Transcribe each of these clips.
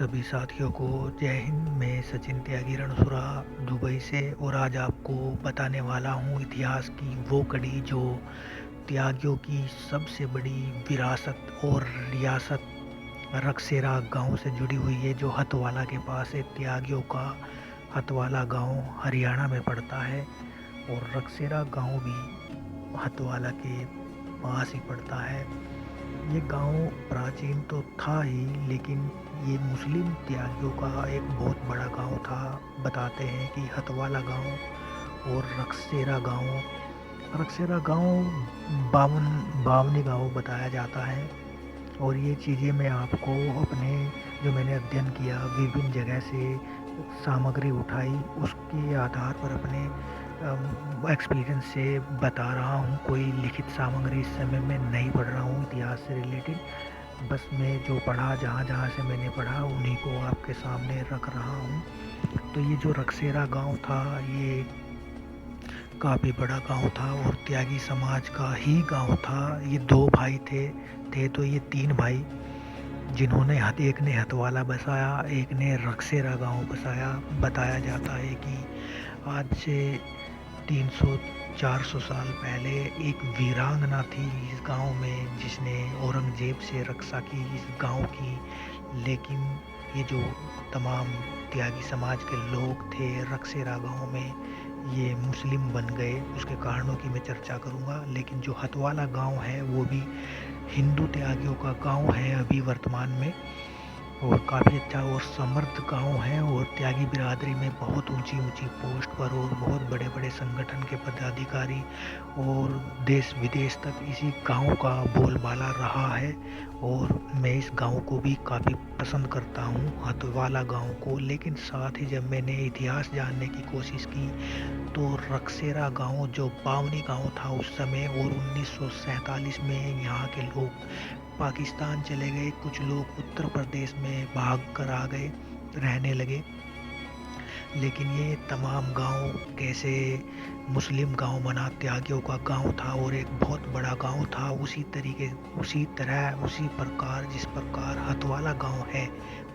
सभी साथियों को जय हिंद। मैं सचिन त्यागी रणसुरा दुबई से और आज आपको बताने वाला हूँ इतिहास की वो कड़ी जो त्यागियों की सबसे बड़ी विरासत और रियासत रक्सेरा गांव से जुड़ी हुई है, जो हथवाला के पास है। त्यागियों का हथवाला गांव हरियाणा में पड़ता है और रक्सेरा गांव भी हथवाला के पास ही पड़ता है। ये गांव प्राचीन तो था ही, लेकिन ये मुस्लिम त्यागियों का एक बहुत बड़ा गांव था। बताते हैं कि हथवाला गांव और रक्सेरा गांव बावन बावनी गांव बताया जाता है। और ये चीज़ें मैं आपको अपने जो मैंने अध्ययन किया, विभिन्न जगह से सामग्री उठाई, उसके आधार पर अपने एक्सपीरियंस से बता रहा हूँ। कोई लिखित सामग्री इस समय मैं नहीं पढ़ रहा हूँ इतिहास से रिलेटेड। बस मैं जो पढ़ा, जहाँ जहाँ से मैंने पढ़ा, उन्हीं को आपके सामने रख रहा हूँ। तो ये जो रक्सेरा गांव था, ये काफ़ी बड़ा गांव था और त्यागी समाज का ही गांव था। ये दो भाई थे तो ये तीन भाई, जिन्होंने एक ने हथवाला बसाया, एक ने रक्सेरा गांव बसाया। बताया जाता है कि आज से 300-400 साल पहले एक वीरांगना थी इस गांव में, जिसने औरंगजेब से रक्षा की इस गांव की। लेकिन ये जो तमाम त्यागी समाज के लोग थे रक्सेरा गांव में, ये मुस्लिम बन गए। उसके कारणों की मैं चर्चा करूंगा। लेकिन जो हथवाला गांव है वो भी हिंदू त्यागियों का गांव है अभी वर्तमान में, और काफ़ी अच्छा और समृद्ध गांव है। और त्यागी बिरादरी में बहुत ऊंची ऊंची पोस्ट पर और बहुत बड़े बड़े संगठन के पदाधिकारी और देश विदेश तक इसी गांव का बोलबाला रहा है। और मैं इस गांव को भी काफ़ी पसंद करता हूं, हथवाला गांव को। लेकिन साथ ही जब मैंने इतिहास जानने की कोशिश की, तो रक्सेरा गांव जो बावनी गांव था उस समय, और 1947 में यहाँ के लोग पाकिस्तान चले गए। कुछ लोग उत्तर प्रदेश में भाग कर आ गए, रहने लगे। लेकिन ये तमाम गांव कैसे मुस्लिम गांव बना, त्यागियों का गांव था और एक बहुत बड़ा गांव था। उसी प्रकार जिस प्रकार हथवाला गांव है,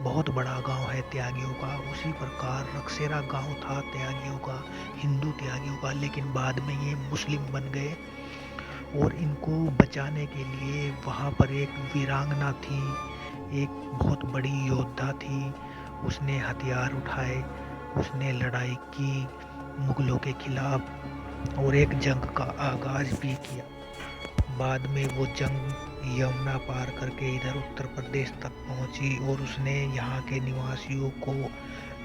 बहुत बड़ा गांव है त्यागियों का, उसी प्रकार रक्सेरा गांव था त्यागियों का, हिंदू त्यागियों का। लेकिन बाद में ये मुस्लिम बन गए और इनको बचाने के लिए वहाँ पर एक वीरांगना थी, एक बहुत बड़ी योद्धा थी। उसने हथियार उठाए, उसने लड़ाई की मुगलों के खिलाफ और एक जंग का आगाज भी किया। बाद में वो जंग यमुना पार करके इधर उत्तर प्रदेश तक पहुंची और उसने यहाँ के निवासियों को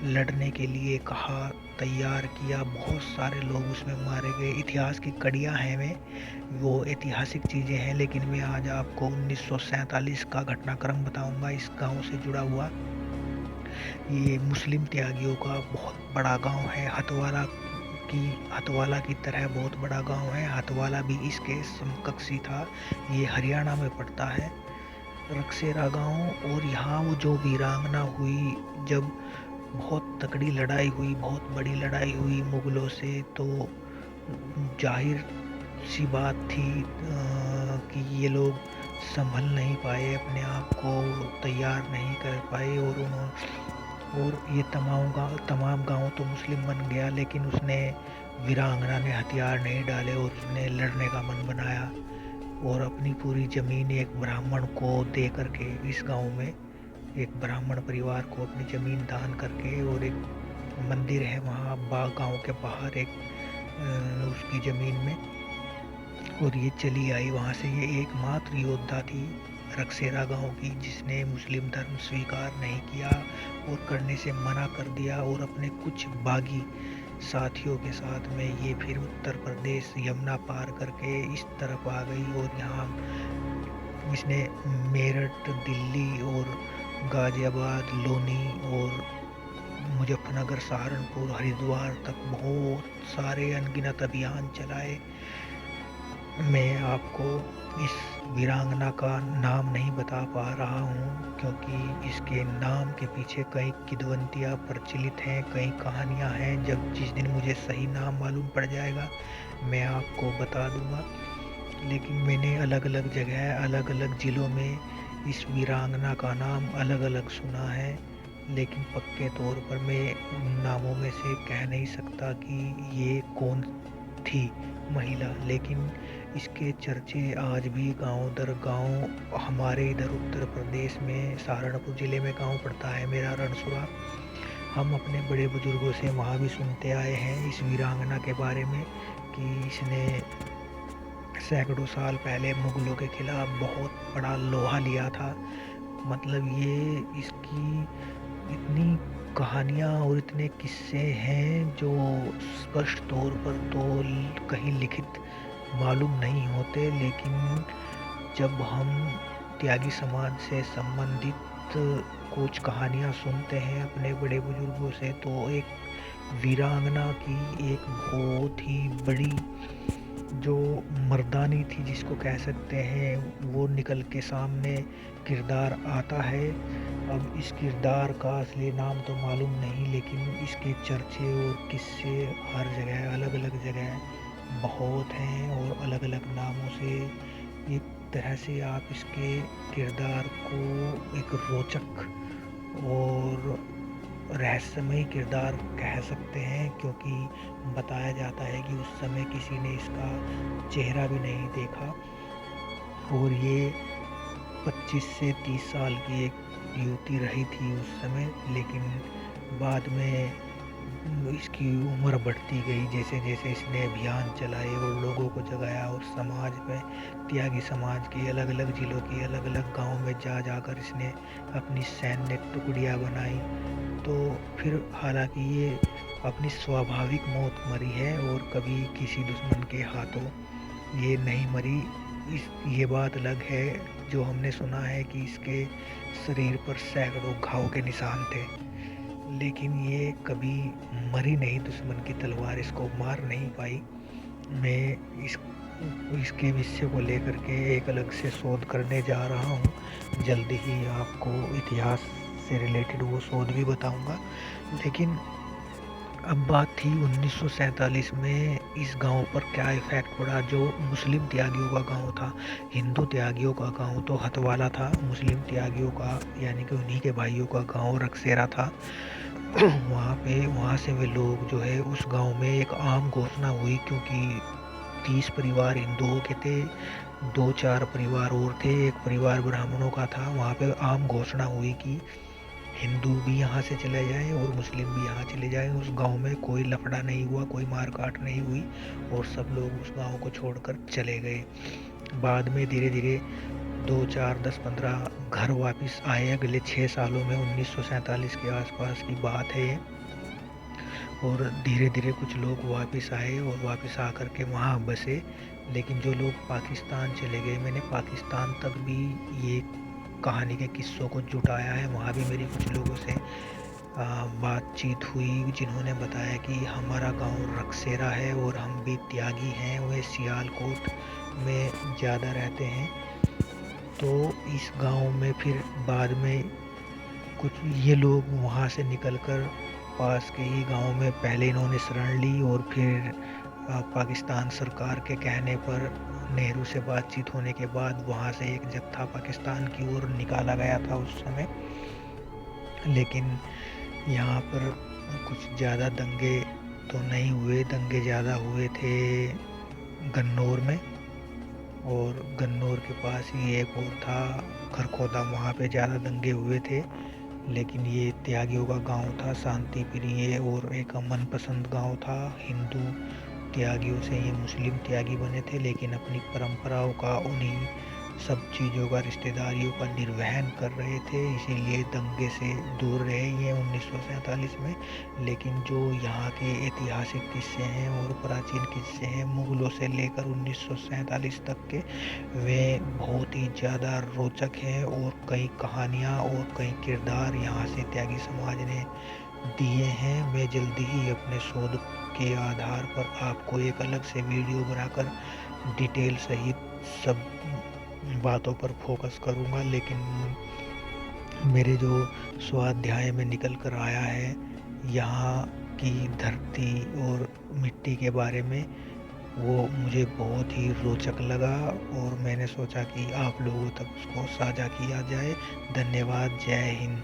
लड़ने के लिए कहा, तैयार किया। बहुत सारे लोग उसमें मारे गए। इतिहास की कड़ियाँ हैं में वो ऐतिहासिक चीज़ें हैं। लेकिन मैं आज आपको 1947 का घटनाक्रम बताऊंगा इस गांव से जुड़ा हुआ। ये मुस्लिम त्यागियों का बहुत बड़ा गांव है। हथवाला की तरह बहुत बड़ा गांव है। हथवाला भी इसके समकक्षी था। ये हरियाणा में पड़ता है, रक्सेरा गांव। और यहाँ वो जो वीरांगना हुई, जब बहुत तगड़ी लड़ाई हुई, बहुत बड़ी लड़ाई हुई मुगलों से, तो जाहिर सी बात थी कि ये लोग संभल नहीं पाए, अपने आप को तैयार नहीं कर पाए। और ये तमाम गांव तो मुस्लिम बन गया, लेकिन उसने वीरांगना ने हथियार नहीं डाले और उसने लड़ने का मन बनाया और अपनी पूरी ज़मीन एक ब्राह्मण को दे करके, इस गांव में एक ब्राह्मण परिवार को अपनी ज़मीन दान करके, और एक मंदिर है वहाँ गांव के बाहर एक उसकी ज़मीन में, और ये चली आई वहाँ से। ये एकमात्र योद्धा थी रक्सेरा गांव की जिसने मुस्लिम धर्म स्वीकार नहीं किया और करने से मना कर दिया, और अपने कुछ बागी साथियों के साथ में ये फिर उत्तर प्रदेश यमुना पार करके इस तरफ आ गई। और यहाँ इसने मेरठ, दिल्ली और गाजियाबाद, लोनी और मुजफ्फरनगर, सहारनपुर, हरिद्वार तक बहुत सारे अनगिनत अभियान चलाए। मैं आपको इस वीरांगना का नाम नहीं बता पा रहा हूँ, क्योंकि इसके नाम के पीछे कई किंवदंतियाँ प्रचलित हैं, कई कहानियाँ हैं। जब जिस दिन मुझे सही नाम मालूम पड़ जाएगा, मैं आपको बता दूँगा। लेकिन मैंने अलग अलग जगह, अलग अलग ज़िलों में इस वीरांगना का नाम अलग अलग सुना है। लेकिन पक्के तौर पर मैं उन नामों में से कह नहीं सकता कि ये कौन थी महिला, लेकिन इसके चर्चे आज भी गांव दर गांव हमारे इधर उत्तर प्रदेश में सहारनपुर ज़िले में गांव पड़ता है मेरा रणसुरा। हम अपने बड़े बुजुर्गों से वहाँ भी सुनते आए हैं इस वीरांगना के बारे में कि इसने सैकड़ों साल पहले मुगलों के खिलाफ बहुत बड़ा लोहा लिया था। मतलब ये इसकी इतनी कहानियाँ और इतने किस्से हैं जो स्पष्ट तौर पर तो कहीं लिखित मालूम नहीं होते, लेकिन जब हम त्यागी समाज से संबंधित कुछ कहानियाँ सुनते हैं अपने बड़े बुजुर्गों से, तो एक वीरांगना की एक बहुत ही बड़ी जो मर्दानी थी जिसको कह सकते हैं, वो निकल के सामने किरदार आता है। अब इस किरदार का असली नाम तो मालूम नहीं, लेकिन इसके चर्चे और किस्से हर जगह अलग अलग जगह बहुत हैं और अलग अलग नामों से। एक तरह से आप इसके किरदार को एक रोचक और रहस्यमयी किरदार कह सकते हैं, क्योंकि बताया जाता है कि उस समय किसी ने इसका चेहरा भी नहीं देखा और ये 25 से 30 साल की एक युवती रही थी उस समय। लेकिन बाद में इसकी उम्र बढ़ती गई जैसे जैसे इसने अभियान चलाए और लोगों को जगाया और समाज में त्यागी समाज के अलग अलग जिलों की अलग अलग गांव में जा जाकर इसने अपनी सैन्य टुकड़ियां बनाई। तो फिर हालांकि ये अपनी स्वाभाविक मौत मरी है और कभी किसी दुश्मन के हाथों ये नहीं मरी। ये बात अलग है जो हमने सुना है कि इसके शरीर पर सैकड़ों घाव के निशान थे, लेकिन ये कभी मरी नहीं, दुश्मन की तलवार इसको मार नहीं पाई। मैं इसके विषय को लेकर के एक अलग से शोध करने जा रहा हूँ। जल्दी ही आपको इतिहास से रिलेटेड वो शोध भी बताऊंगा। लेकिन अब बात थी 1947 में इस गांव पर क्या इफेक्ट पड़ा। जो मुस्लिम त्यागियों का गांव था, हिंदू त्यागियों का गांव तो हतवाला था, मुस्लिम त्यागियों का यानी कि उन्हीं के भाइयों का गांव रक्सेरा था। वहाँ से वे लोग जो है उस गांव में एक आम घोषणा हुई, क्योंकि 30 परिवार हिंदुओं के थे, 2-4 परिवार और थे, एक परिवार ब्राह्मणों का था। वहाँ पे आम घोषणा हुई कि हिंदू भी यहाँ से चले जाएं और मुस्लिम भी यहाँ चले जाएं। उस गांव में कोई लफड़ा नहीं हुआ, कोई मारकाट नहीं हुई और सब लोग उस गांव को छोड़कर चले गए। बाद में धीरे धीरे 2-4, 10-15 घर वापस आए अगले 6 सालों में। 1947 के आसपास की बात है ये। और धीरे धीरे कुछ लोग वापस आए और वापस आकर के वहाँ बसे। लेकिन जो लोग पाकिस्तान चले गए, मैंने पाकिस्तान तक भी ये कहानी के किस्सों को जुटाया है। वहाँ भी मेरी कुछ लोगों से बातचीत हुई जिन्होंने बताया कि हमारा गांव रक्सेरा है और हम भी त्यागी हैं, वे सियालकोट में ज़्यादा रहते हैं। तो इस गांव में फिर बाद में कुछ ये लोग वहाँ से निकलकर पास के ही गांव में पहले इन्होंने शरण ली और फिर पाकिस्तान सरकार के कहने पर नेहरू से बातचीत होने के बाद वहाँ से एक जत्था पाकिस्तान की ओर निकाला गया था उस समय। लेकिन यहाँ पर कुछ ज़्यादा दंगे तो नहीं हुए, दंगे ज़्यादा हुए थे गन्नौर में, और गन्नौर के पास ही एक और था खरखोदा, वहाँ पे ज़्यादा दंगे हुए थे। लेकिन ये त्यागियों का गांव था, शांति प्रिय और एक मनपसंद गांव था। हिंदू त्यागियों से ये मुस्लिम त्यागी बने थे, लेकिन अपनी परंपराओं का, उन्हीं सब चीज़ों का, रिश्तेदारियों का निर्वहन कर रहे थे, इसीलिए दंगे से दूर रहे ये 1947 में। लेकिन जो यहाँ के ऐतिहासिक किस्से हैं और प्राचीन किस्से हैं मुगलों से लेकर 1947 तक के, वे बहुत ही ज़्यादा रोचक हैं और कई कहानियाँ और कई किरदार यहाँ से त्यागी समाज ने दिए हैं। मैं जल्दी ही अपने शोध के आधार पर आपको एक अलग से वीडियो बनाकर डिटेल सहित सब बातों पर फोकस करूंगा। लेकिन मेरे जो स्वाध्याय में निकल कर आया है यहाँ की धरती और मिट्टी के बारे में, वो मुझे बहुत ही रोचक लगा और मैंने सोचा कि आप लोगों तक उसको साझा किया जाए। धन्यवाद। जय हिंद।